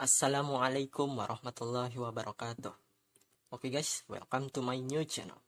Assalamualaikum warahmatullahi wabarakatuh. Oke guys, welcome to my new channel.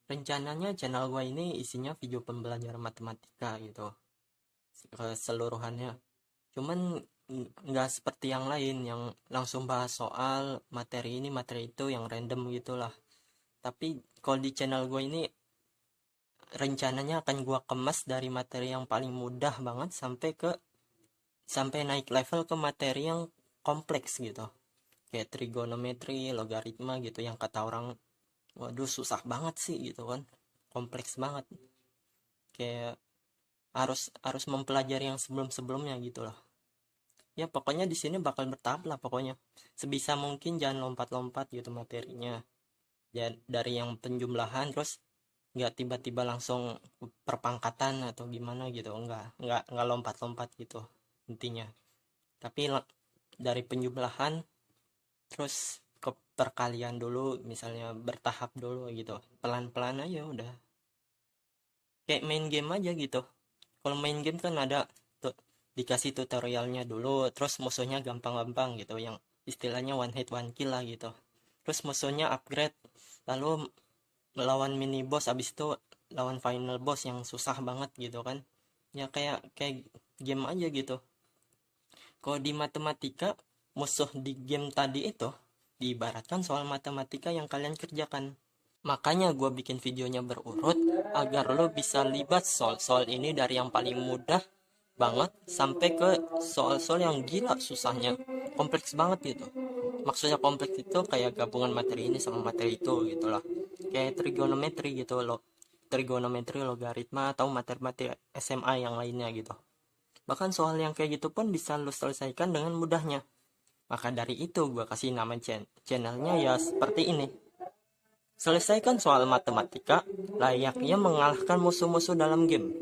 Rencananya channel gue ini isinya video pembelajaran matematika gitu, keseluruhannya. Cuman nggak seperti yang lain yang langsung bahas soal materi ini materi itu yang random gitulah. Tapi kalau di channel gue ini rencananya akan gue kemas dari materi yang paling mudah banget sampai naik level ke materi yang kompleks gitu, kayak trigonometri, logaritma gitu yang kata orang waduh susah banget sih gitu kan, kompleks banget, kayak harus harus mempelajari yang sebelum-sebelumnya gitu lah. Ya pokoknya di sini bakal bertahap lah, pokoknya sebisa mungkin jangan lompat-lompat gitu materinya. Ya, dari yang penjumlahan terus nggak tiba-tiba langsung perpangkatan atau gimana gitu, nggak lompat-lompat gitu intinya. Tapi dari penjumlahan terus ke perkalian dulu, misalnya bertahap dulu gitu, pelan-pelan aja udah, kayak main game aja gitu. Kalau main game kan ada tuh dikasih tutorialnya dulu, terus musuhnya gampang-gampang gitu, yang istilahnya one hit one kill lah gitu. Terus musuhnya upgrade, lalu melawan mini boss, abis itu lawan final boss yang susah banget gitu kan. Ya kayak game aja gitu. Kalau di matematika, musuh di game tadi itu diibaratkan soal matematika yang kalian kerjakan. Makanya gue bikin videonya berurut agar lo bisa libat soal-soal ini dari yang paling mudah banget sampai ke soal-soal yang gila susahnya, kompleks banget gitu. Maksudnya kompleks itu kayak gabungan materi ini sama materi itu gitulah, kayak trigonometri gitu lo, trigonometri, logaritma, atau materi-materi SMA yang lainnya gitu. Bahkan soal yang kayak gitu pun bisa lo selesaikan dengan mudahnya. Maka dari itu gue kasih nama channelnya ya seperti ini. Selesaikan soal matematika layaknya mengalahkan musuh-musuh dalam game.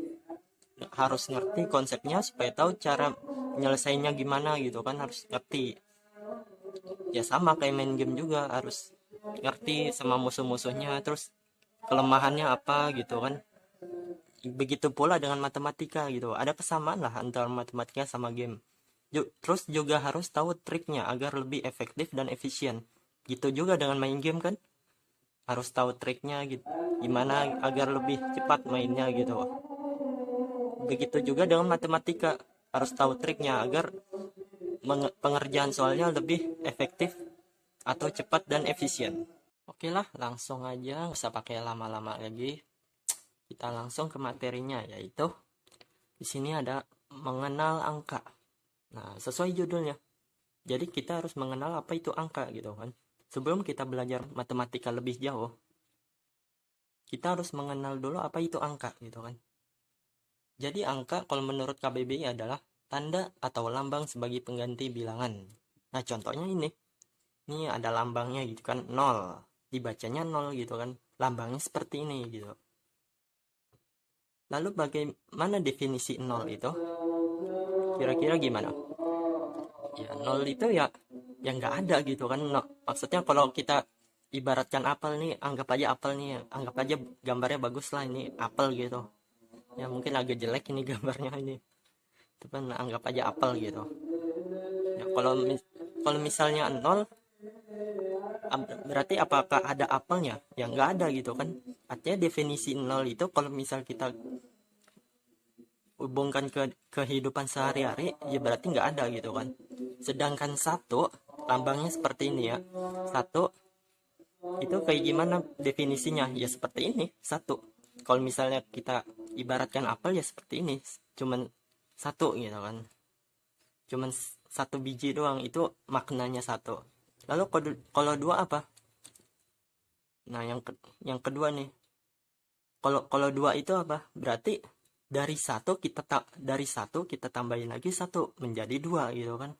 Harus ngerti konsepnya supaya tahu cara menyelesainya gimana gitu kan, harus ngerti. Ya sama kayak main game juga, harus ngerti sama musuh-musuhnya, terus kelemahannya apa gitu kan. Begitu pula dengan matematika gitu, ada kesamaan lah antara matematika sama game. Terus juga harus tahu triknya agar lebih efektif dan efisien. Gitu juga dengan main game kan, harus tahu triknya gitu, gimana agar lebih cepat mainnya gitu. Begitu juga dengan matematika, harus tahu triknya agar pengerjaan soalnya lebih efektif atau cepat dan efisien. Oke lah, langsung aja, nggak usah pakai lama-lama lagi. Kita langsung ke materinya, yaitu di sini ada mengenal angka. Nah, sesuai judulnya. Jadi kita harus mengenal apa itu angka gitu kan. Sebelum kita belajar matematika lebih jauh, kita harus mengenal dulu apa itu angka gitu kan. Jadi angka kalau menurut KBBI adalah tanda atau lambang sebagai pengganti bilangan. Nah, contohnya ini. Ini ada lambangnya gitu kan, 0. Dibacanya 0 gitu kan. Lambangnya seperti ini gitu. Lalu bagaimana definisi 0 itu? Kira-kira gimana? Ya, 0 itu ya nggak ada gitu kan. No, maksudnya kalau kita ibaratkan apel nih, anggap aja apel nih, anggap aja gambarnya bagus lah, ini apel gitu. Ya mungkin agak jelek ini gambarnya ini. Tapi anggap aja apel gitu. Ya kalau misalnya 0, berarti apakah ada apelnya? Ya nggak ada gitu kan. Artinya definisi 0 itu kalau misal kita hubungkan ke kehidupan sehari-hari, ya berarti nggak ada gitu kan. Sedangkan 1 lambangnya seperti ini ya. 1 itu kayak gimana definisinya? Ya seperti ini, 1. Kalau misalnya kita ibaratkan apel ya seperti ini, cuman 1 gitu kan. Cuman 1 biji doang, itu maknanya 1. Lalu kalau 2 apa? Nah, yang kedua nih. Kalau 2 itu apa? Berarti dari satu kita tambahin lagi 1 menjadi 2 gitu kan.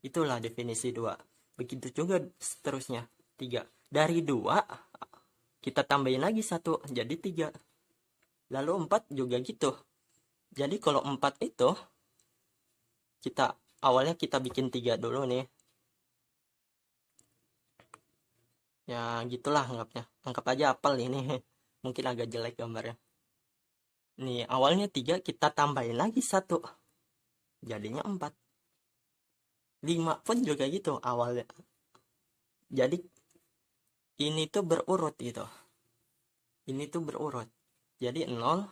Itulah definisi 2. Begitu juga seterusnya. 3. Dari 2 kita tambahin lagi 1 jadi 3. Lalu 4 juga gitu. Jadi kalau 4 itu awalnya kita bikin 3 dulu nih. Ya gitulah anggapnya. Anggap aja apel ini. Mungkin agak jelek gambarnya. Nih awalnya 3, kita tambahin lagi 1. Jadinya 4. 5 pun juga gitu awalnya. Jadi ini tuh berurut gitu. Ini tuh berurut. Jadi 0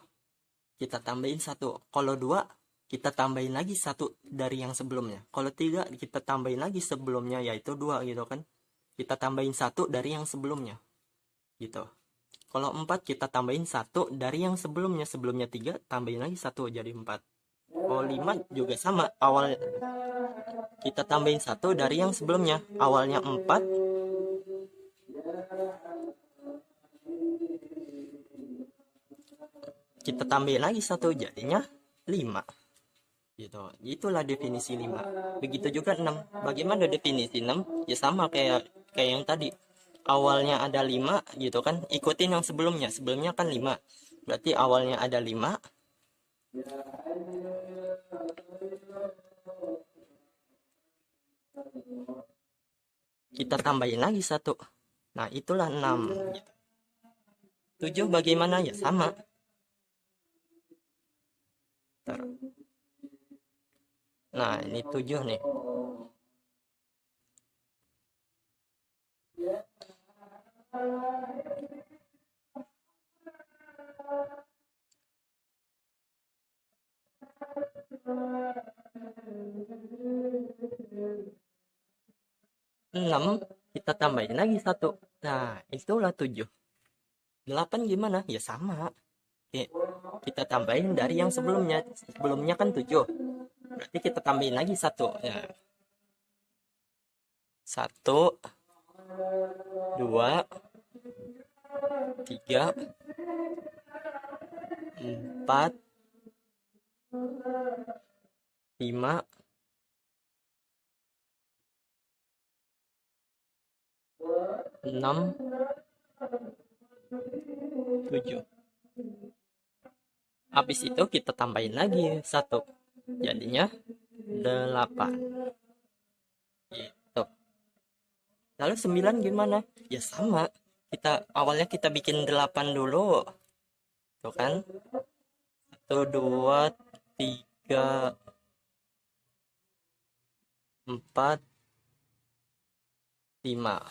kita tambahin 1. Kalau 2 kita tambahin lagi 1 dari yang sebelumnya. Kalau 3 kita tambahin lagi sebelumnya yaitu 2 gitu kan. Kita tambahin 1 dari yang sebelumnya. Gitu. Kalau 4 kita tambahin 1 dari yang sebelumnya. Sebelumnya 3 tambahin lagi 1 jadi 4. Kalau 5 juga sama. Awal kita tambahin 1 dari yang sebelumnya. Awalnya 4 kita tambahin lagi 1 jadinya 5. Gitu. Itulah definisi 5. Begitu juga 6. Bagaimana definisi 6? Ya sama kayak yang tadi. Awalnya ada 5 gitu kan. Ikutin yang sebelumnya. Sebelumnya kan 5. Berarti awalnya ada 5. Kita tambahin lagi 1. Nah, itulah 6 gitu. 7 bagaimana? Ya sama. Nah, ini 7 nih. Enam kita tambahin lagi 1. Nah, itulah 7. 8 gimana? Ya sama. Kita tambahin dari yang sebelumnya. Sebelumnya kan 7. Berarti kita tambahin lagi 1. Ya. 1, 2, 3, 4, 5, 6, 7. Habis itu kita tambahin lagi 1. Jadinya 8. Gitu. Lalu 9 gimana? Ya sama. Awalnya kita bikin 8 dulu. Tuh kan? 1, 2, 3, 4, 5,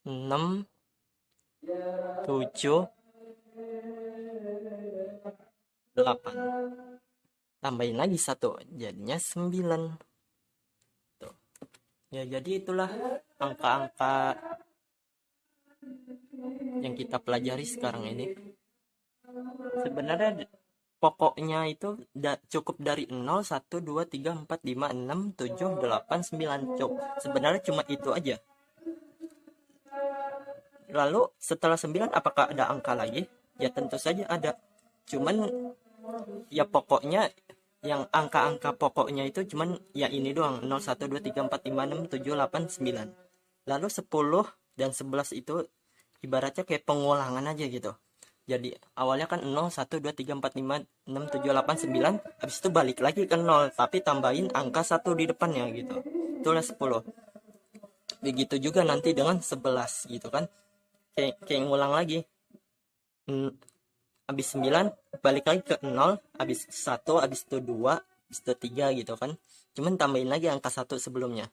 6, 7, 8. Tambahin lagi 1. Jadinya 9. Tuh. Ya, jadi itulah angka-angka yang kita pelajari sekarang ini. Sebenarnya pokoknya itu cukup dari 0, 1, 2, 3, 4, 5, 6, 7, 8, 9. Sebenarnya cuma itu aja. Lalu setelah 9 apakah ada angka lagi? Ya tentu saja ada. Cuman ya pokoknya yang angka-angka pokoknya itu cuman ya ini doang. 0, 1, 2, 3, 4, 5, 6, 7, 8, 9. Lalu 10 dan 11 itu ibaratnya kayak pengulangan aja gitu. Jadi awalnya kan 0, 1, 2, 3, 4, 5, 6, 7, 8, 9. Habis itu balik lagi ke 0. Tapi tambahin angka 1 di depannya gitu. Itulah 10. Begitu juga nanti dengan 11 gitu kan. Kayak ngulang lagi. Habis 9 balik lagi ke 0. Habis 1, habis itu 2, habis itu 3 gitu kan. Cuman tambahin lagi angka 1 sebelumnya.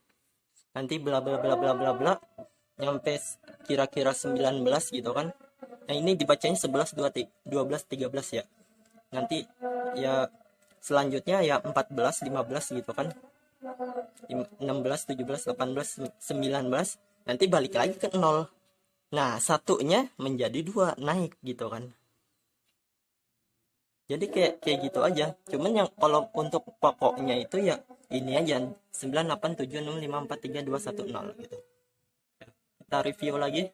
Nanti bla bla bla bla bla bla nyampe kira-kira 19 gitu kan. Nah, ini dibacanya 11, 12, 13 ya. Nanti ya selanjutnya ya 14, 15 gitu kan. 16, 17, 18, 19. Nanti balik lagi ke 0. Nah, satunya menjadi 2, naik gitu kan. Jadi kayak gitu aja. Cuman yang kalau untuk pokoknya itu ya ini aja 9, 8, 7, 6, 5, 4, 3, 2, 1, 0 gitu. Kita review lagi.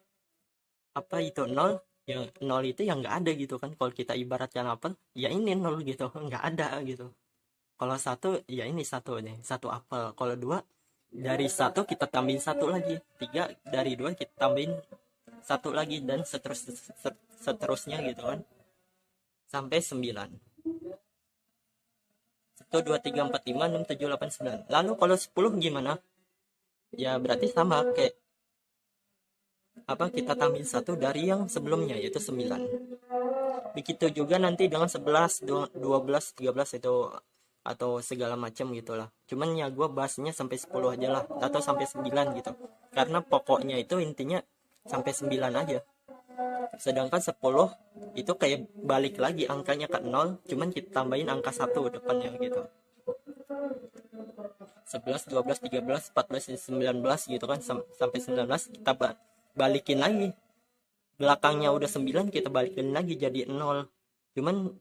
Apa itu 0? Yang 0 itu yang nggak ada gitu kan. Kalau kita ibaratkan apel, ya ini 0 gitu. Nggak ada gitu. Kalau 1, ya ini 1 nih. 1 apel. Kalau 2, dari 1 kita tambahin 1 lagi. 3, dari 2 kita tambahin 1 lagi. Dan seterusnya gitu kan. Sampai 9. 1, 2, 3, 4, 5, 6, 7, 8, 9. Lalu kalau 10 gimana? Ya berarti sama kayak apa, kita tambahin 1 dari yang sebelumnya yaitu 9. Begitu juga nanti dengan 11, 12, 13 itu atau segala macam gitulah. Cuman ya gue bahasnya sampai 10 aja lah, atau sampai 9 gitu. Karena pokoknya itu intinya sampai 9 aja. Sedangkan 10 itu kayak balik lagi angkanya ke 0, cuman kita tambahin angka 1 depannya gitu. 11, 12, 13, 14, 19 gitu kan, sampai 19 kita balikin lagi. Belakangnya udah 9, kita balikin lagi jadi 0. Cuman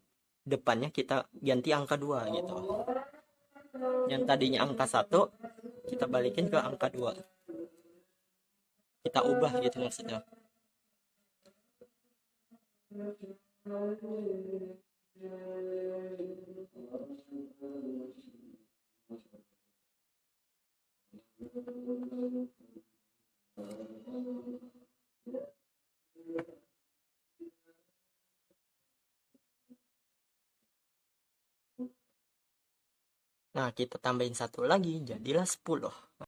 depannya kita ganti angka 2 gitu. Yang tadinya angka 1 kita balikin ke angka 2. Kita ubah gitu maksudnya. Nah, kita tambahin 1 lagi, jadilah 10.